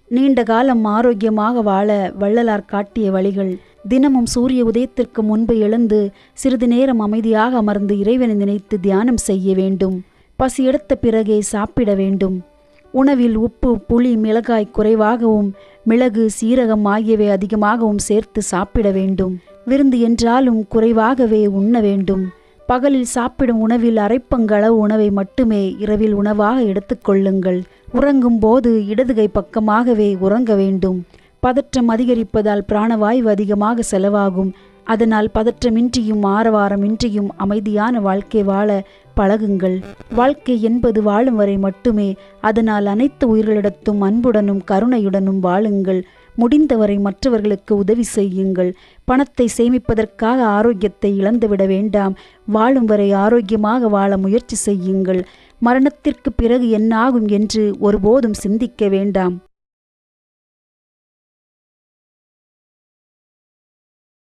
நீண்ட காலம் ஆரோக்கியமாக வாழ வள்ளலார் காட்டிய வழிகள். தினமும் சூரிய உதயத்திற்கு முன்பு எழுந்து சிறிது நேரம் அமைதியாக அமர்ந்து இறைவனை நினைத்து தியானம் செய்ய வேண்டும். பசி எடுத்த பிறகே சாப்பிட வேண்டும். உணவில் உப்பு, புளி, மிளகாய் குறைவாகவும் மிளகு, சீரகம் ஆகியவை அதிகமாகவும் சேர்த்து சாப்பிட வேண்டும். விருந்து என்றாலும் குறைவாகவே உண்ண வேண்டும். பகலில் சாப்பிடும் உணவில் அரைப்பங்களவு உணவை மட்டுமே இரவில் உணவாக எடுத்துக்கொள்ளுங்கள். உறங்கும் போது இடதுகை பக்கமாகவே உறங்க வேண்டும். பதற்றம் அதிகரிப்பதால் பிராணவாயு அதிகமாக செலவாகும். அதனால் பதற்றமின்றியும் ஆரவாரமின்றியும் அமைதியான வாழ்க்கை வாழ பழகுங்கள். வாழ்க்கை என்பது வாழும் வரை மட்டுமே. அதனால் அனைத்து உயிர்களிடத்தும் அன்புடனும் கருணையுடனும் வாழுங்கள். முடிந்தவரை மற்றவர்களுக்கு உதவி செய்யுங்கள். பணத்தை சேமிப்பதற்காக ஆரோக்கியத்தை இழந்துவிட வேண்டாம். வாழும் வரை ஆரோக்கியமாக வாழ முயற்சி செய்யுங்கள். மரணத்திற்கு பிறகு என்னாகும் என்று ஒருபோதும் சிந்திக்க வேண்டாம்.